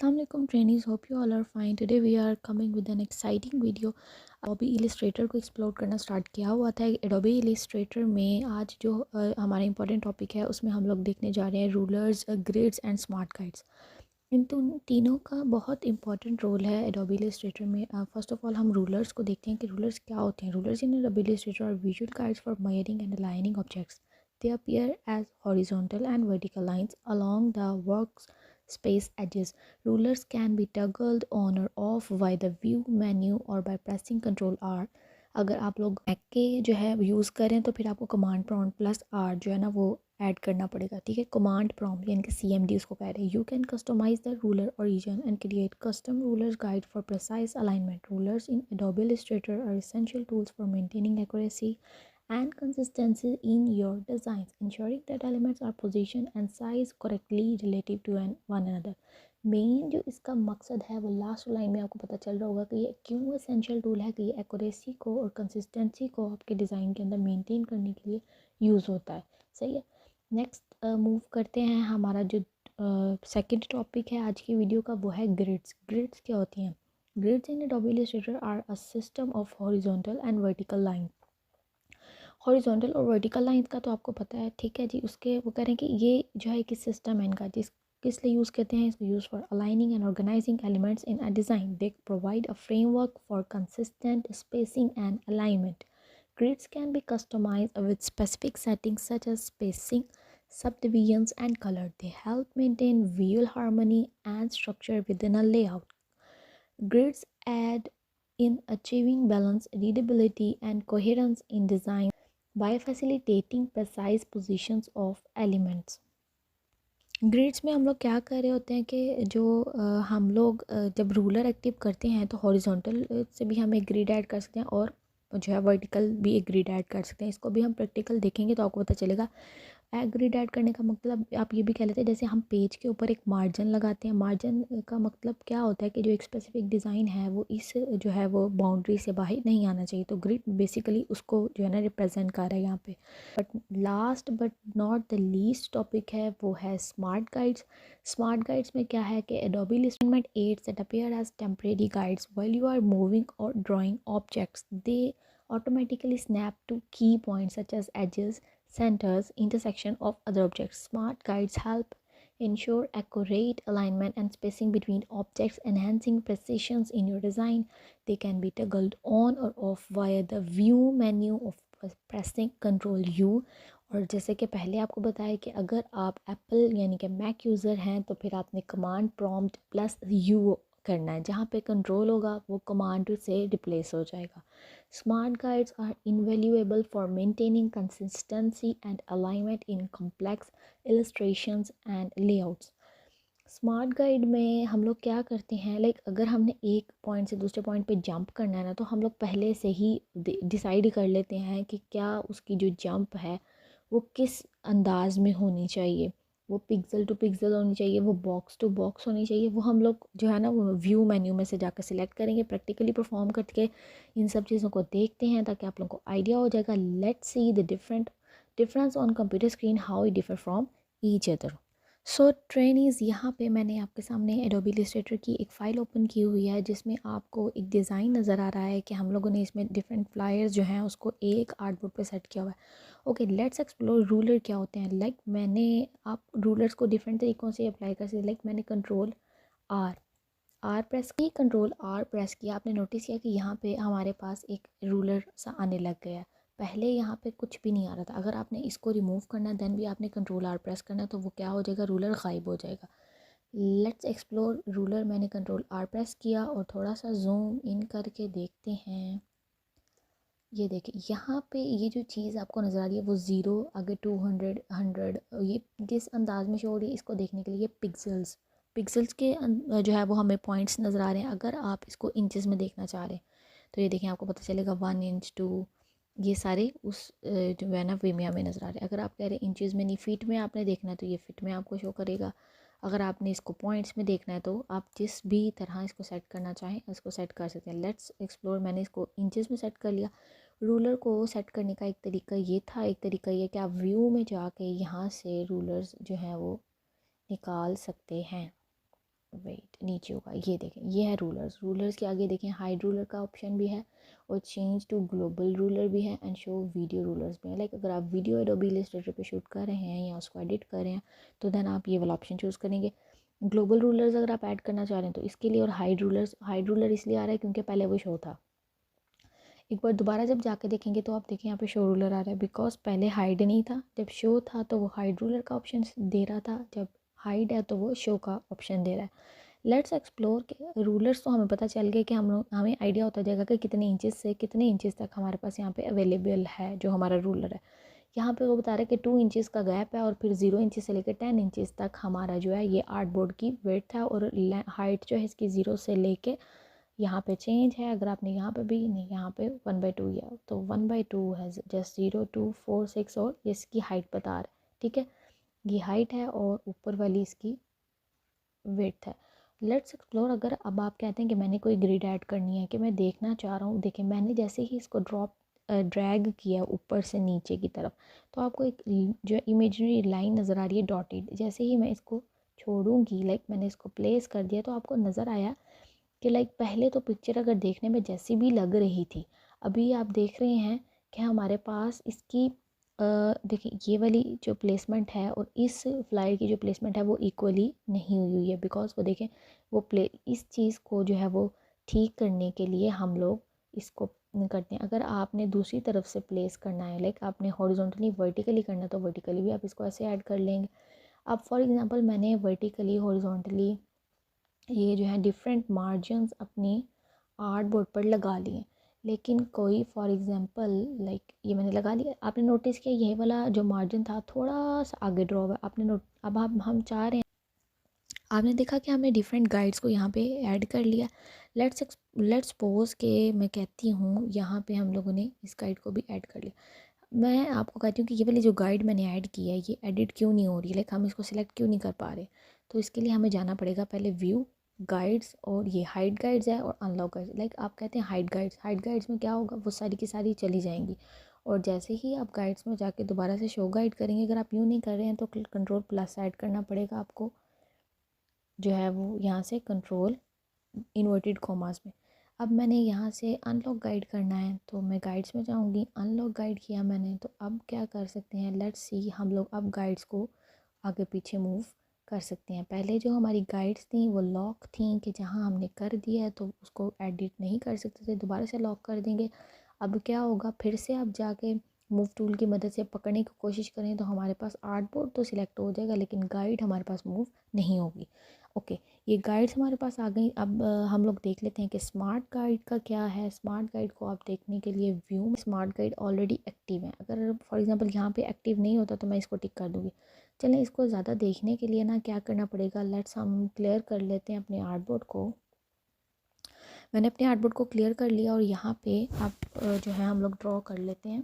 Assalamualaikum trainees, hope you all are fine. Today we are coming with an exciting video. Adobe Illustrator को explore करना start किया हुआ था. Adobe Illustrator में आज जो हमारा इंपॉर्टेंट टॉपिक है उसमें हम लोग देखने जा रहे हैं rulers, grids and smart guides. इन तीनों का बहुत इंपॉर्टेंट रोल है Adobe Illustrator में. फर्स्ट ऑफ ऑल हम रूलर्स को देखते हैं कि रूलर्स क्या होते हैं. Rulers in Adobe Illustrator are visual guides for measuring and aligning objects. They appear as horizontal and vertical lines along the workspace edges. Rulers can be toggled on or off via the view menu or by pressing Ctrl R. अगर आप लोग Mac के जो है use करें तो फिर आपको कमांड प्रॉम्प्ट प्लस आर जो है ना वो ऐड करना पड़ेगा. ठीक है, कमांड प्रॉम्प्ट यानी कि CMD उसको कह रहे हैं. You can customise the ruler origin and create custom rulers guide for precise alignment. Rulers in Adobe Illustrator are essential tools for maintaining accuracy and consistency in your designs, ensuring that elements are positioned and sized correctly relative to one another. Main जो इसका मकसद है वो last line में आपको पता चल रहा होगा कि ये क्यों एसेंशियल टूल है, कि ये एक्यूरेसी को और कंसिस्टेंसी को आपके डिज़ाइन के अंदर मेंटेन करने के लिए यूज़ होता है. सही है. नेक्स्ट मूव करते हैं. हमारा जो सेकंड टॉपिक है आज की वीडियो का वो है ग्रिड्स. ग्रिड्स क्या होती हैं? Grids in Adobe Illustrator are a system of horizontal and vertical lines. Horizontal और वर्टिकल लाइंस का तो आपको पता है. ठीक है जी. उसके वो कह रहे हैं कि ये जो है कि सिस्टम है इनका, जिस किस लिए यूज़ करते हैं इसको. Use for aligning and organising elements in a design. They provide a framework for consistent spacing and alignment. Grids can be customized with specific settings such as spacing, subdivisions, and color. They help maintain visual harmony and structure within a layout. Grids aid in achieving balance, readability, and coherence in design by facilitating precise positions of elements. Grids में हम लोग क्या कर रहे होते हैं कि जो हम लोग जब रूलर एक्टिव करते हैं तो हॉरिजॉन्टल से भी हम एक ग्रिड ऐड कर सकते हैं और जो है वर्टिकल भी एक ग्रिड ऐड कर सकते हैं. इसको भी हम प्रैक्टिकल देखेंगे तो आपको पता चलेगा. ग्रिड ऐड करने का मतलब आप ये भी कह लेते हैं जैसे हम पेज के ऊपर एक मार्जिन लगाते हैं. मार्जिन का मतलब क्या होता है कि जो एक स्पेसिफिक डिज़ाइन है वो इस जो है वो बाउंड्री से बाहर नहीं आना चाहिए. तो ग्रिड बेसिकली उसको जो है ना रिप्रेजेंट कर रहा है यहाँ पे. But last but not the least topic है वो है स्मार्ट गाइड्स. स्मार्ट गाइड्स में क्या है कि Adobe Illustrator aids that appear as temporary guides while you are moving or drawing objects. They automatically snap to key points such as edges, centers, intersection of other objects. Smart guides help ensure accurate alignment and spacing between objects, enhancing precision in your design. They can be toggled on or off via the view menu of pressing Ctrl U. और जैसे कि पहले आपको बताया कि अगर आप Apple यानी कि मैक यूज़र हैं तो फिर आपने कमांड प्रॉम्प्ट प्लस यू करना है. जहाँ पे कंट्रोल होगा वो कमांड से रिप्लेस हो जाएगा. Smart guides are invaluable for maintaining consistency and alignment in complex illustrations and layouts. Smart guide में हम लोग क्या करते हैं, लाइक अगर हमने एक पॉइंट से दूसरे पॉइंट पे जंप करना है ना तो हम लोग पहले से ही डिसाइड कर लेते हैं कि क्या उसकी जो जंप है वो किस अंदाज में होनी चाहिए. वो पिक्सल टू पिक्सल होनी चाहिए, वो बॉक्स टू बॉक्स होनी चाहिए. वो हम लोग जो है ना वो व्यू मेन्यू में से जाकर सिलेक्ट करेंगे. प्रैक्टिकली परफॉर्म करके इन सब चीज़ों को देखते हैं ताकि आप लोगों को आइडिया हो जाएगा. Let's see the difference on computer screen, how it differ from each other. So trainees, यहाँ पे मैंने आपके सामने Adobe Illustrator की एक फ़ाइल ओपन की हुई है जिसमें आपको एक डिज़ाइन नज़र आ रहा है कि हम लोगों ने इसमें डिफरेंट फ्लायर्स जो हैं उसको एक आर्टबोर्ड पे सेट किया हुआ है. ओके, लेट्स एक्सप्लोर रूलर क्या होते हैं. लाइक मैंने आप रूलर्स को डिफरेंट तरीक़ों से अप्लाई कर सकते. लाइक मैंने आर प्रेस की, कंट्रोल आर प्रेस किया. आपने नोटिस किया कि यहाँ पे हमारे पास एक रूलर सा आने लग गया. पहले यहाँ पे कुछ भी नहीं आ रहा था. अगर आपने इसको रिमूव करना है दैन भी आपने कंट्रोल आर प्रेस करना है तो वो क्या हो जाएगा, रूलर गायब हो जाएगा. Let's explore ruler. मैंने कंट्रोल आर प्रेस किया और थोड़ा सा जूम इन करके देखते हैं. ये देखिए यहाँ पे ये जो चीज़ आपको नज़र आ रही है वो ज़ीरो, अगर 200 100 ये किस अंदाज में शो हो रही है इसको देखने के लिए पिक्सल्स के जो है वो हमें पॉइंट्स नज़र आ रहे हैं. अगर आप इसको इंचज़ में देखना चाह रहे हैं तो ये देखें आपको पता चलेगा 1 इंच 2, ये सारे उस जो है ना वे में हमें नज़र आ रहे हैं. अगर आप कह रहे हैं इंचज़ में नहीं फीट में आपने देखना है तो ये फिट में आपको शो करेगा. अगर आपने इसको पॉइंट्स में देखना है तो आप जिस भी तरह इसको सेट करना चाहें इसको सेट कर सकते हैं. Let's explore. मैंने इसको इंचज़ में सेट कर लिया. रूलर को सेट करने का एक तरीका ये था, एक तरीका ये कि आप व्यू में जाके यहाँ से रूलर्स जो हैं वो निकाल सकते हैं. वेट नीचे होगा, ये देखें ये है रूलर्स। रूलर्स के आगे देखें हाइड रूलर का ऑप्शन भी है और चेंज टू ग्लोबल रूलर भी है एंड शो वीडियो रूलर्स भी है। लाइक अगर आप वीडियो एडोबी इलस्ट्रेटर पे शूट कर रहे हैं या उसको एडिट कर रहे हैं तो देन आप ये वाला ऑप्शन चूज़ करेंगे। ग्लोबल रूलर्स अगर आप ऐड करना चाह रहे हैं तो इसके लिए, और हाइड रूलर इसलिए आ रहा है क्योंकि पहले वो शो था। एक बार दोबारा जब जाके देखेंगे तो आप देखें यहाँ पे शो रूलर आ रहा है, बिकॉज पहले हाइड नहीं था। जब शो था तो वो हाइड रूलर का ऑप्शन दे रहा था, जब हाइड है तो वो शो का ऑप्शन दे रहा है। लेट्स एक्सप्लोर के रूलर्स। तो हमें पता चल गया कि हमें आइडिया होता जाएगा कि कितने इंचेस से कितने इंचेस तक हमारे पास यहाँ पे अवेलेबल है जो हमारा रूलर है। यहाँ पे वो बता रहा है कि 2 इंचेस का गैप है और फिर 0 इंचेस से लेकर 10 इंचेस तक हमारा जो है ये आर्टबोर्ड की विड्थ है, और हाइट जो है इसकी 0 से लेके यहाँ पे चेंज है। अगर आपने यहाँ पे भी नहीं, यहाँ पे 1/2 किया तो 1/2 है जस्ट 0 2 4 6 और इसकी हाइट बता रहा है। ठीक है, ये हाइट है और ऊपर वाली इसकी विड्थ है। Let's explore. अगर अब आप कहते हैं कि मैंने कोई ग्रिड ऐड करनी है, कि मैं देखना चाह रहा हूँ, देखिए मैंने जैसे ही इसको ड्रैग किया ऊपर से नीचे की तरफ तो आपको एक जो इमेजिनरी लाइन नज़र आ रही है डॉटेड। जैसे ही मैं इसको छोड़ूंगी, लाइक मैंने इसको प्लेस कर दिया, तो आपको नज़र आया कि लाइक पहले तो पिक्चर अगर देखने में जैसी भी लग रही थी, अभी आप देख रहे हैं कि हमारे पास इसकी देखिए ये वाली जो प्लेसमेंट है और इस फ्लायर की जो प्लेसमेंट है वो इक्वली नहीं हुई है। बिकॉज वो देखें वो इस चीज़ को जो है वो ठीक करने के लिए हम लोग इसको करते हैं। अगर आपने दूसरी तरफ से प्लेस करना है, लाइक आपने हॉरिजॉन्टली वर्टिकली करना है, तो वर्टिकली भी आप इसको ऐसे ऐड कर लेंगे। अब फॉर एग्जांपल मैंने वर्टिकली हॉरिजॉन्टली ये जो है डिफरेंट मार्जिन्स अपनी आर्ट बोर्ड पर लगा लिए, लेकिन कोई फॉर एग्जांपल लाइक ये मैंने लगा लिया, आपने नोटिस किया ये वाला जो मार्जिन था थोड़ा सा आगे ड्रॉ हुआ, आपने नोट अब आप हम चाह रहे हैं, आपने देखा कि हमने डिफरेंट गाइड्स को यहाँ पे ऐड कर लिया। लेट्स सपोज के मैं कहती हूँ यहाँ पे हम लोगों ने इस गाइड को भी ऐड कर लिया। मैं आपको कहती हूँ कि ये वाली जो गाइड मैंने ऐड की है ये एडिट क्यों नहीं हो रही, लाइक हम इसको सिलेक्ट क्यों नहीं कर पा रहे। तो इसके लिए हमें जाना पड़ेगा पहले व्यू गाइड्स, और ये हाइड गाइड्स है और अनलॉक गाइड्स। लाइक आप कहते हैं हाइड गाइड्स में क्या होगा, वो सारी की सारी चली जाएंगी, और जैसे ही आप गाइड्स में जाके दोबारा से शो गाइड करेंगे, अगर आप यूँ नहीं कर रहे हैं तो कंट्रोल+ ऐड करना पड़ेगा आपको, जो है वो यहाँ से कंट्रोल इन्वर्टेड कॉमास में। अब मैंने यहाँ से अनलॉक गाइड करना है तो मैं गाइड्स में जाऊँगी, अनलॉक गाइड किया मैंने, तो अब क्या कर सकते हैं, लेट्स सी हम लोग अब गाइड्स को आगे पीछे मूव कर सकते हैं। पहले जो हमारी गाइड्स थी वो लॉक थी कि जहाँ हमने कर दिया है तो उसको एडिट नहीं कर सकते थे, दोबारा से लॉक कर देंगे। अब क्या होगा, फिर से आप जाके मूव टूल की मदद से पकड़ने की कोशिश करें तो हमारे पास आर्ट बोर्ड तो सिलेक्ट हो जाएगा लेकिन गाइड हमारे पास मूव नहीं होगी। ओके, ये गाइड्स हमारे पास आ गई। अब हम लोग देख लेते हैं कि स्मार्ट गाइड का क्या है। स्मार्ट गाइड को आप देखने के लिए व्यू में स्मार्ट गाइड ऑलरेडी एक्टिव है, अगर फॉर एग्जांपल यहाँ पे एक्टिव नहीं होता तो मैं इसको टिक कर दूँगी। चलें, इसको ज़्यादा देखने के लिए ना क्या करना पड़ेगा, लेट्स हम क्लियर कर लेते हैं अपने आर्टबोर्ड को। मैंने अपने आर्टबोर्ड को क्लियर कर लिया और यहाँ पे आप जो है हम लोग ड्रॉ कर लेते हैं।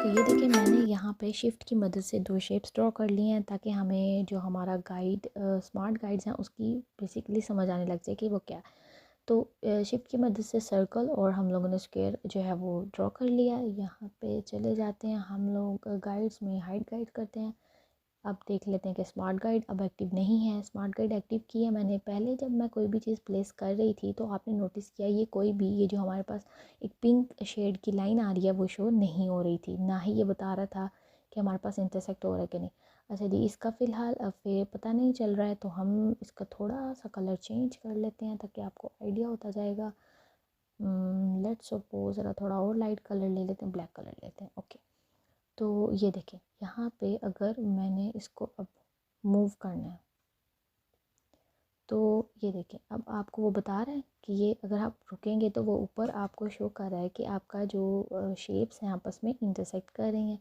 ये देखिए मैंने यहाँ पे शिफ्ट की मदद से 2 शेप्स ड्रॉ कर लिए हैं ताकि हमें जो हमारा गाइड स्मार्ट गाइड्स हैं उसकी बेसिकली समझ आने लग जाए कि वो क्या है। तो शिफ्ट की मदद से सर्कल और हम लोगों ने स्क्वायर जो है वो ड्रॉ कर लिया। यहाँ पे चले जाते हैं हम लोग गाइड्स में, हाइड गाइड करते हैं। अब देख लेते हैं कि स्मार्ट गाइड अब एक्टिव नहीं है। स्मार्ट गाइड एक्टिव की है मैंने पहले, जब मैं कोई भी चीज़ प्लेस कर रही थी तो आपने नोटिस किया ये कोई भी ये जो हमारे पास एक पिंक शेड की लाइन आ रही है वो शो नहीं हो रही थी, ना ही ये बता रहा था कि हमारे पास इंटरसेक्ट हो रहा है कि नहीं। अच्छा जी, इसका फ़िलहाल फिर पता नहीं चल रहा है तो हम इसका थोड़ा सा कलर चेंज कर लेते हैं ताकि आपको आइडिया होता जाएगा। लेट्स सपोज ज़रा थोड़ा और लाइट कलर ले लेते हैं, ब्लैक कलर लेते हैं। ओके, तो ये देखें यहाँ पे अगर मैंने इसको अब मूव करना है तो ये देखें अब आपको वो बता रहा है कि ये अगर आप रुकेंगे तो वो ऊपर आपको शो कर रहा है कि आपका जो शेप्स हैं आपस में इंटरसेक्ट कर रही हैं।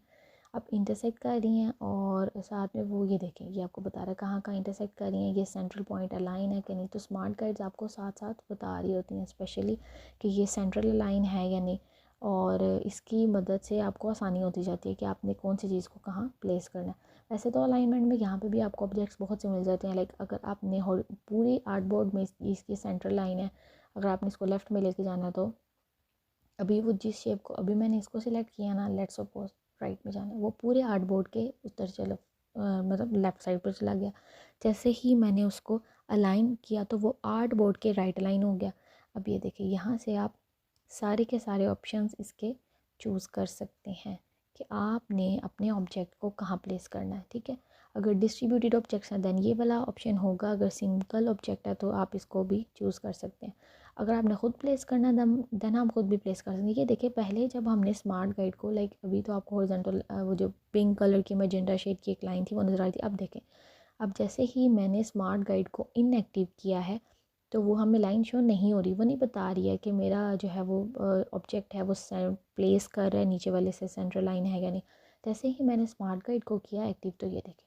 अब इंटरसेक्ट कर रही हैं और साथ में वो ये देखें ये आपको बता रहा है कहाँ कहाँ इंटरसेक्ट कर रही हैं, ये सेंट्रल पॉइंट अलाइन है कि नहीं। तो स्मार्ट गाइड्स आपको साथ साथ बता रही होती हैं स्पेशली कि ये सेंट्रल अलाइन है या नहीं, और इसकी मदद से आपको आसानी होती जाती है कि आपने कौन सी चीज़ को कहाँ प्लेस करना है। वैसे तो अलाइनमेंट में यहाँ पे भी आपको ऑब्जेक्ट्स बहुत से मिल जाते हैं। लाइक अगर आपने पूरी आर्टबोर्ड में इसकी सेंट्रल लाइन है, अगर आपने इसको लेफ़्ट में लेके जाना है तो अभी वो जिस शेप को अभी मैंने इसको सिलेक्ट किया ना, लेट्स सपोज राइट में जाना है, वो पूरे आर्टबोर्ड के उधर चलो मतलब लेफ़्ट साइड पर चला गया। जैसे ही मैंने उसको अलाइन किया तो वो आर्टबोर्ड के राइट अलाइन हो गया। अब ये देखिए यहाँ से आप सारे के सारे ऑप्शंस इसके चूज़ कर सकते हैं कि आपने अपने ऑब्जेक्ट को कहाँ प्लेस करना है। ठीक है, अगर डिस्ट्रीब्यूटेड ऑब्जेक्ट्स हैं दैन ये वाला ऑप्शन होगा, अगर सिंगल ऑब्जेक्ट है तो आप इसको भी चूज़ कर सकते हैं। अगर आपने ख़ुद प्लेस करना है दैन आप ख़ुद भी प्लेस कर सकते हैं। ये देखिए पहले जब हमने स्मार्ट गाइड को लाइक अभी तो आपको हॉरिजॉन्टल वो जो पिंक कलर की मैजेंटा शेड की एक लाइन थी वो नज़र आ रही थी। अब देखें, अब जैसे ही मैंने स्मार्ट गाइड को इनएक्टिव किया है तो वो हमें लाइन शो नहीं हो रही, वो नहीं बता रही है कि मेरा जो है वो ऑब्जेक्ट है वो प्लेस कर रहा है नीचे वाले से सेंट्रल लाइन है या नहीं। जैसे ही मैंने स्मार्ट गाइड को किया एक्टिव तो ये देखें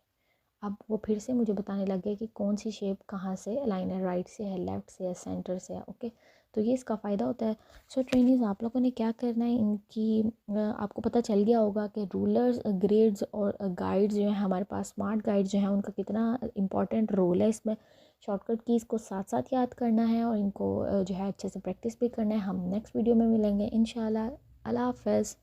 अब वो फिर से मुझे बताने लग गया कि कौन सी शेप कहाँ से अलाइन है, राइट से है, लेफ़्ट से है, सेंटर से है। ओके, तो ये इसका फ़ायदा होता है। सो ट्रेनिंग्स आप लोगों ने क्या करना है, इनकी आपको पता चल गया होगा कि रूलर्स, ग्रिड्स और गाइड्स जो हैं हमारे पास, स्मार्ट गाइड जो हैं उनका कितना इंपॉर्टेंट रोल है इसमें। शॉर्टकट कीज़ को साथ साथ याद करना है और इनको जो है अच्छे से प्रैक्टिस भी करना है। हम नेक्स्ट वीडियो में मिलेंगे इंशाल्लाह। अल्लाह हाफ़िज़।